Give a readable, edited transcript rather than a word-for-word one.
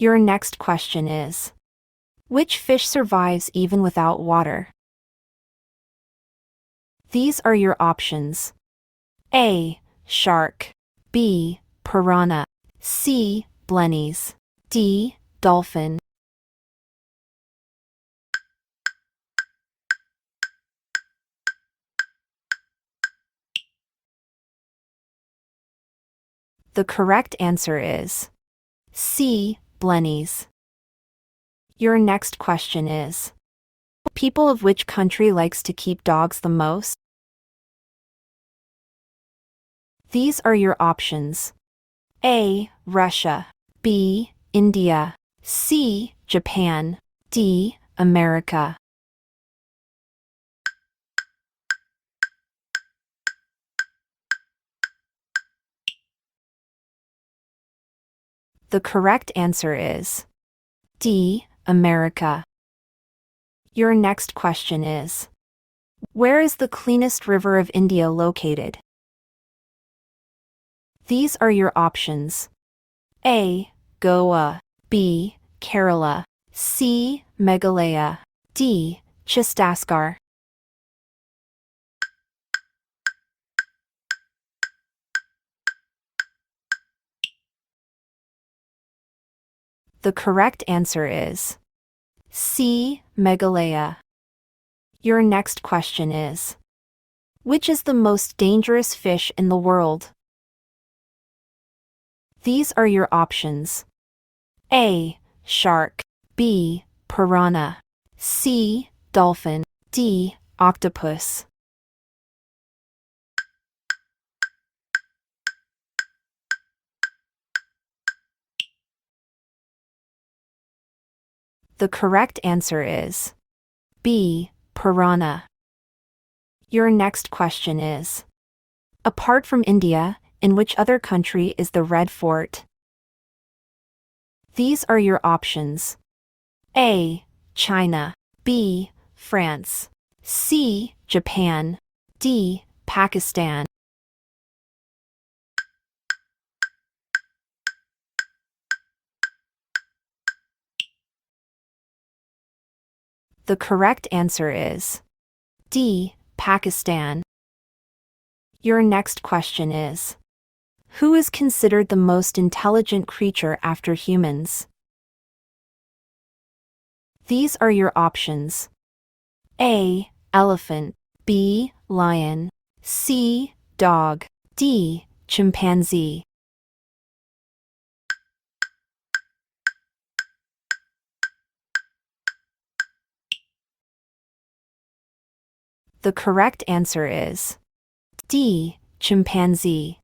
Your next question is: which fish survives even without water? These are your options. A. Shark. B. Piranha. C. Blennies. D. Dolphin. The correct answer is C. Blennies. Your next question is: people of which country likes to keep dogs the most? These are your options. A. Russia. B. India. C. Japan. D. America. The correct answer is D. America. Your next question is: where is the cleanest river of India located? These are your options. A. Goa. B. Kerala. C. Meghalaya. D. Chhattisgarh. The correct answer is C. Meghalaya. Your next question is: which is the most dangerous fish in the world? These are your options. A. Shark. B. Piranha. C. Dolphin. D. Octopus. The correct answer is B. Piranha. Your next question is: apart from India, in which other country is the Red Fort? These are your options. A. China. B. France. C. Japan. D. Pakistan. The correct answer is D. Pakistan. Your next question is: who is considered the most intelligent creature after humans? These are your options. A. Elephant. B. Lion. C. Dog. D. Chimpanzee. The correct answer is D. Chimpanzee.